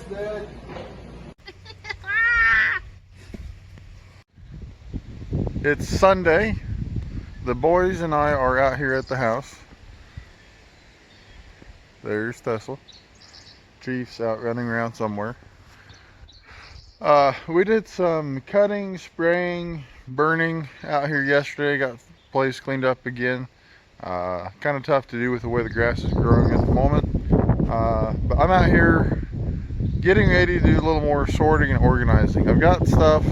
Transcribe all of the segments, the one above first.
Dad. It's Sunday. The boys and I are out here at the house. There's Tesla. Chief's out running around somewhere. We did some cutting, spraying, burning out here yesterday. Got the place cleaned up again. Kind of tough to do with the way the grass is growing at the moment. But I'm out here getting ready to do a little more sorting and organizing. I've got stuff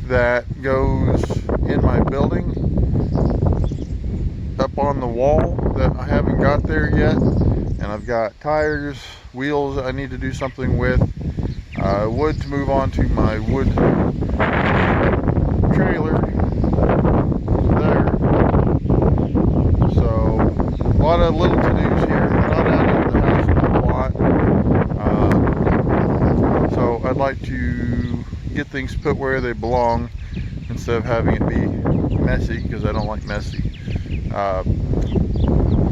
that goes in my building up on the wall that I haven't got there yet, and I've got tires, wheels that I need to do something with, wood to move on to my wood trailer there. So a lot of little to-dos here, not out of the house a lot. So I'd like to get things put where they belong instead of having it be messy, because I don't like messy.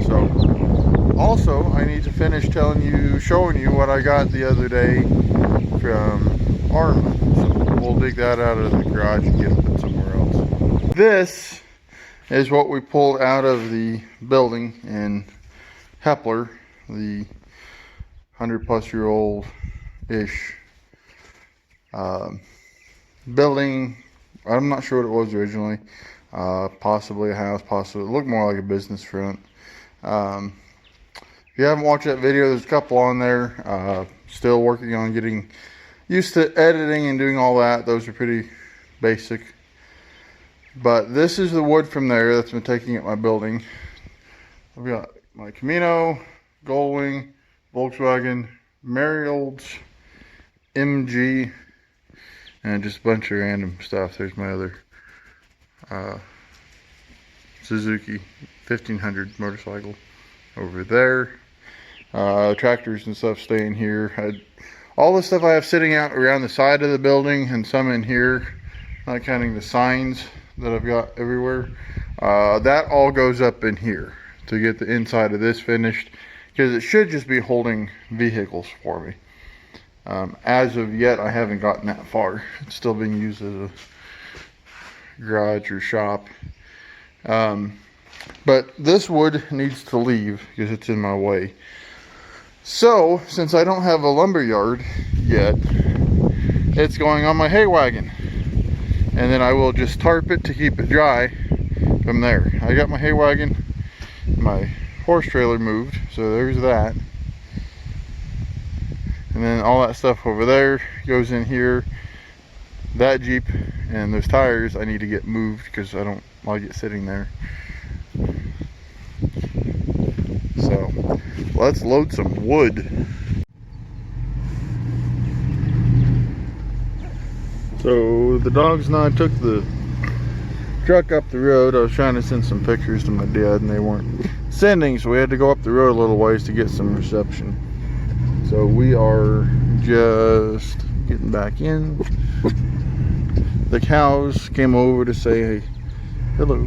So also I need to finish showing you what I got the other day from Arma. So we'll dig that out of the garage and get it put somewhere else. This is what we pulled out of the building in Hepler, the 100-plus-year-old-ish building. I'm not sure what it was originally. Possibly a house, possibly it looked more like a business front. If you haven't watched that video, there's a couple on there. Still working on getting used to editing and doing all that. Those are pretty basic. But this is the wood from there that's been taking up my building. I've got my Camino, Goldwing, Volkswagen, Mariolds, MG, and just a bunch of random stuff. There's my other Suzuki 1500 motorcycle over there. Tractors and stuff staying here. All the stuff I have sitting out around the side of the building, and some in here, not counting the signs that I've got everywhere. That all goes up in here to get the inside of this finished, because it should just be holding vehicles for me. As of yet, I haven't gotten that far. It's still being used as a garage or shop. But this wood needs to leave because it's in my way. So, since I don't have a lumber yard yet, it's going on my hay wagon. And then I will just tarp it to keep it dry from there. I got my hay wagon, my horse trailer moved, so there's that. And then all that stuff over there goes in here. That Jeep and those tires I need to get moved because I don't like it sitting there. So let's load some wood. So the dogs and I took the truck up the road. I was trying to send some pictures to my dad and they weren't sending, so we had to go up the road a little ways to get some reception. So we are just getting back in. The cows came over to say hey, hello.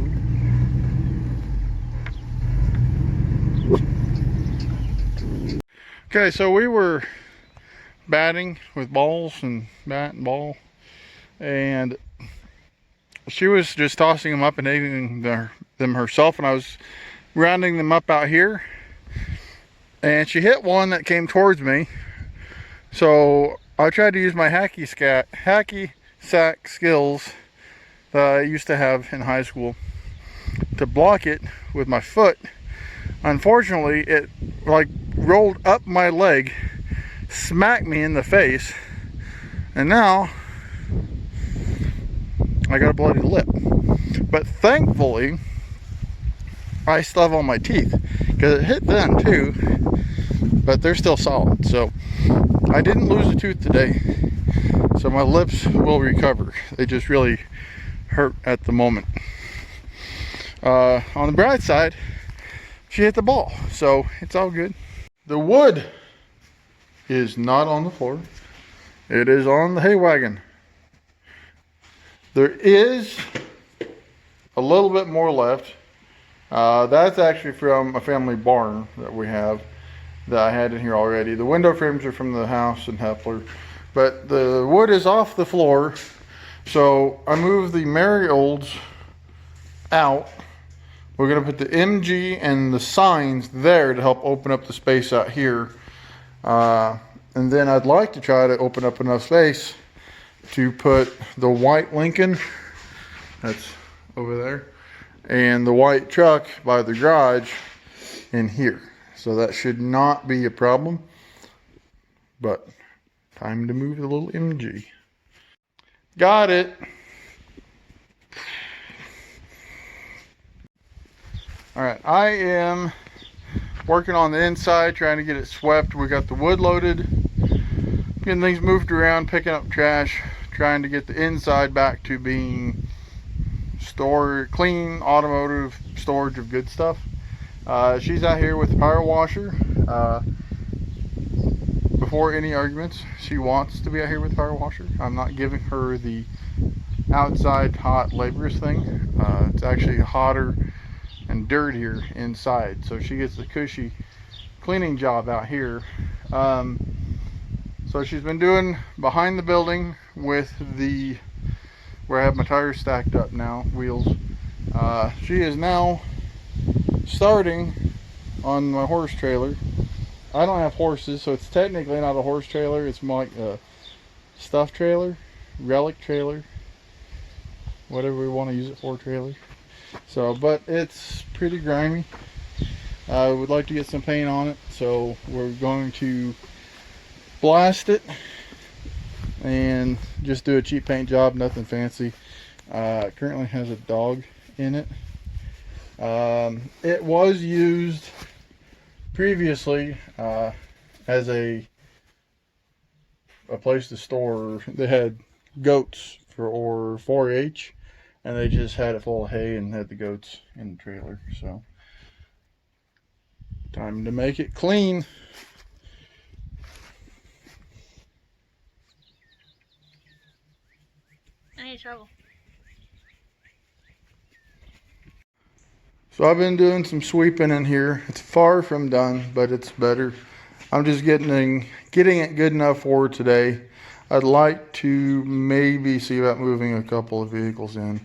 Okay, so we were batting with balls and bat and ball, and she was just tossing them up and eating them herself, and I was rounding them up out here, and she hit one that came towards me. So I tried to use my hacky sack skills that I used to have in high school to block it with my foot. Unfortunately, it like rolled up my leg, smacked me in the face, and now I got a bloody lip. But thankfully I still have all my teeth, because it hit then too, but they're still solid. So I didn't lose a tooth today, so my lips will recover. They just really hurt at the moment. On the bright side, she hit the ball, so it's all good. The wood is not on the floor. It is on the hay wagon. There is a little bit more left. That's actually from a family barn that we have that I had in here already. The window frames are from the house in Hepler, but the wood is off the floor. So I moved the Mariolds out. We're gonna put the MG and the signs there to help open up the space out here. And then I'd like to try to open up enough space to put the white Lincoln, that's over there, and the white truck by the garage in here. So that should not be a problem, but time to move the little MG. Got it. All right, I am working on the inside, trying to get it swept. We got the wood loaded, getting things moved around, picking up trash, trying to get the inside back to being clean automotive storage of good stuff. She's out here with the power washer. Before any arguments, she wants to be out here with the power washer. I'm not giving her the outside hot laborious thing. It's actually hotter and dirtier inside, so she gets the cushy cleaning job out here. So she's been doing behind the building with the where I have my tires stacked up now, wheels. She is now starting on my horse trailer. I don't have horses, so it's technically not a horse trailer. It's more like a stuff trailer, relic trailer, whatever we want to use it for, trailer. So, but it's pretty grimy. I would like to get some paint on it, so we're going to blast it and just do a cheap paint job, nothing fancy. It currently has a dog in it. It was used previously as a place to store. They had goats or 4-H, and they just had it full of hay and had the goats in the trailer. So time to make it clean. I need trouble. So I've been doing some sweeping in here. It's far from done, but it's better. I'm just getting it good enough for today. I'd like to maybe see about moving a couple of vehicles in,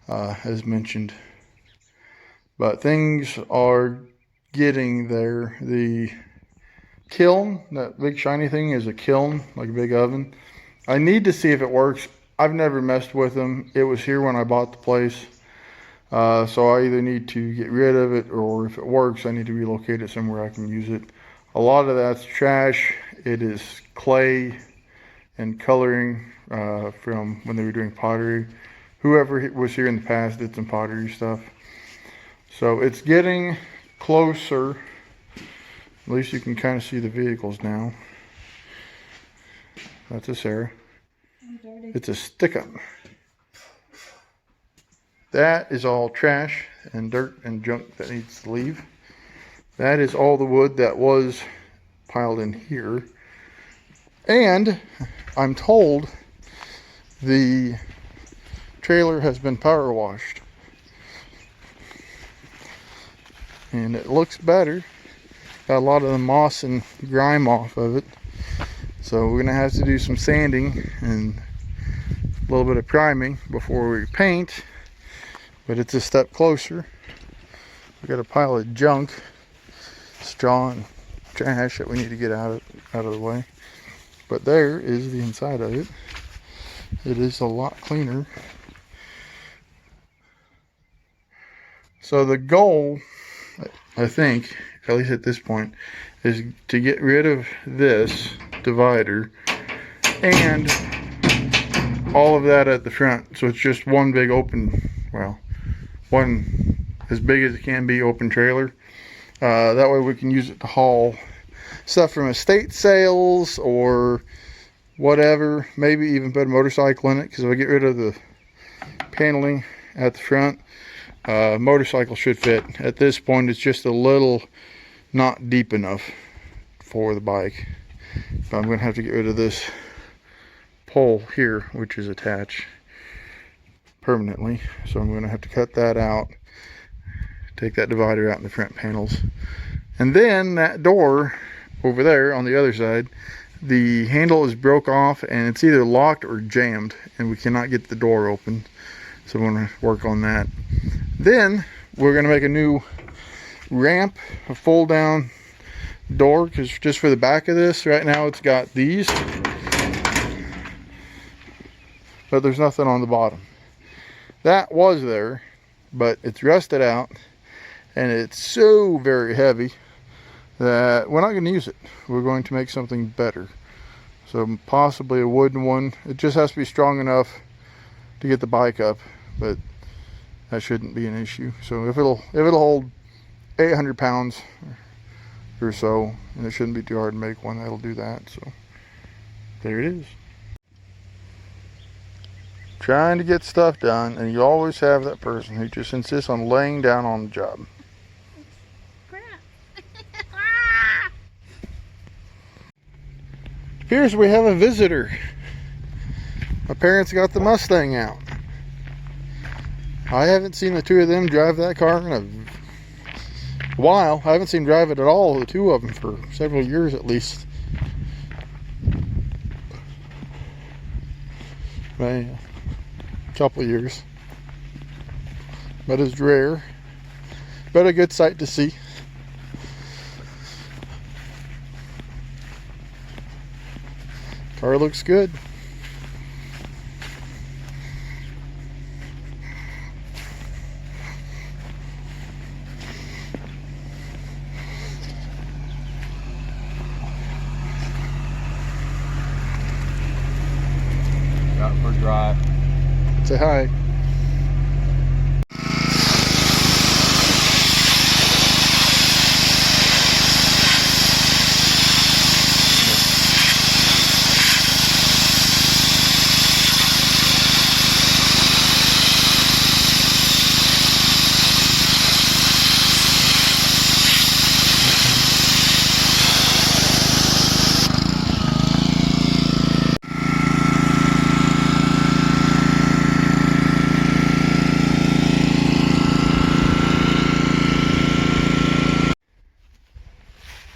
as mentioned. But things are getting there. The kiln, that big shiny thing, is a kiln, like a big oven. I need to see if it works. I've never messed with them. It was here when I bought the place. So I either need to get rid of it, or if it works, I need to relocate it somewhere I can use it. A lot of that's trash. It is clay and coloring from when they were doing pottery. Whoever was here in the past did some pottery stuff. So it's getting closer. At least you can kind of see the vehicles now. That's a Sarah. It's a stick-up. That is all trash and dirt and junk that needs to leave. That is all the wood that was piled in here. And I'm told the trailer has been power washed. And it looks better. Got a lot of the moss and grime off of it. So we're gonna have to do some sanding and a little bit of priming before we paint. But it's a step closer. We got a pile of junk, straw and trash that we need to get out of the way. But there is the inside of it. It is a lot cleaner. So the goal, I think, at least at this point, is to get rid of this divider and all of that at the front. So it's just one big open, well, one as big as it can be open trailer. That way we can use it to haul stuff from estate sales or whatever. Maybe even put a motorcycle in it, because if I get rid of the paneling at the front, motorcycle should fit. At this point it's just a little not deep enough for the bike. But I'm going to have to get rid of this pole here, which is attached permanently. So I'm going to have to cut that out, take that divider out in the front panels. And then that door over there on the other side, the handle is broke off and it's either locked or jammed, and we cannot get the door open. So we're going to work on that. Then we're going to make a new ramp, a fold down door, because just for the back of this, right now it's got these, but there's nothing on the bottom. That was there, but it's rusted out and it's so very heavy that we're not going to use it. We're going to make something better. So possibly a wooden one. It just has to be strong enough to get the bike up, but that shouldn't be an issue. So if it'll hold 800 pounds or so, and it shouldn't be too hard to make one, that'll do that. So there it is. Trying to get stuff done, and you always have that person who just insists on laying down on the job. Here's we have a visitor. My parents got the Mustang out. I haven't seen the two of them drive that car in a while. I haven't seen them drive it at all, the two of them, for several years at least. A couple of years. But it's rare. But a good sight to see. Car looks good. Got it for a drive. Say hi.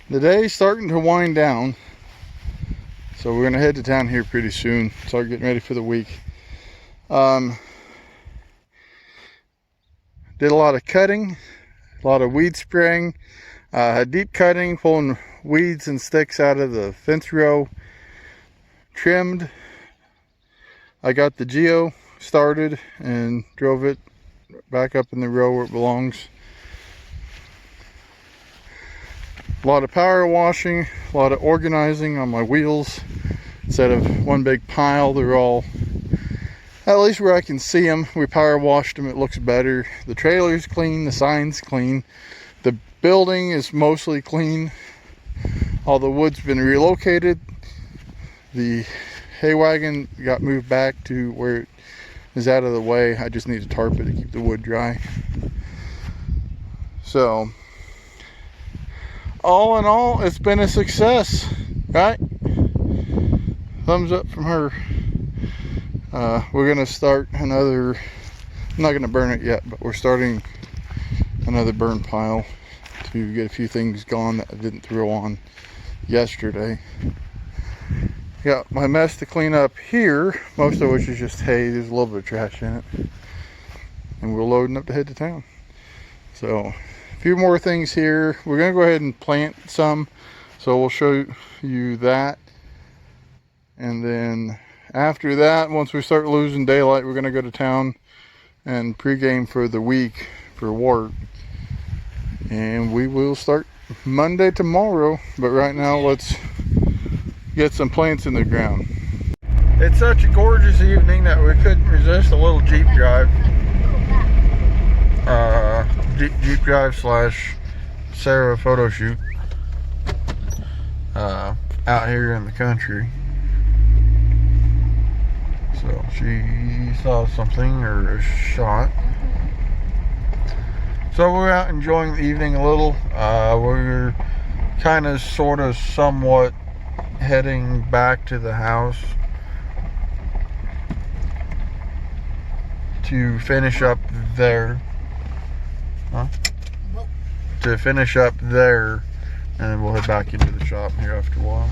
The day's starting to wind down, so we're gonna head to town here pretty soon. Start getting ready for the week. Did a lot of cutting, a lot of weed spraying, deep cutting, pulling weeds and sticks out of the fence row, trimmed. I got the Geo started and drove it back up in the row where it belongs. A lot of power washing, a lot of organizing on my wheels. Instead of one big pile, they're all, at least where I can see them, we power washed them. It looks better. The trailer's clean, the sign's clean. The building is mostly clean. All the wood's been relocated. The hay wagon got moved back to where it is out of the way. I just need to tarp it to keep the wood dry. So, all in all, it's been a success, right? Thumbs up from her. We're gonna start another, I'm not gonna burn it yet, but we're starting another burn pile to get a few things gone that I didn't throw on yesterday. Got my mess to clean up here, most of which is just hay. There's a little bit of trash in it. And we're loading up to head to town. So, a few more things here. We're gonna go ahead and plant some, so we'll show you that. And then after that, once we start losing daylight, we're gonna go to town and pregame for the week for work. And we will start Monday tomorrow, but right now let's get some plants in the ground. It's such a gorgeous evening that we couldn't resist a little Jeep drive. Jeep drive / Sarah photo shoot out here in the country. So she saw something or a shot. So we're out enjoying the evening a little. We're kind of sort of somewhat heading back to the house to finish up there. To finish up there and then we'll head back into the shop here after a while.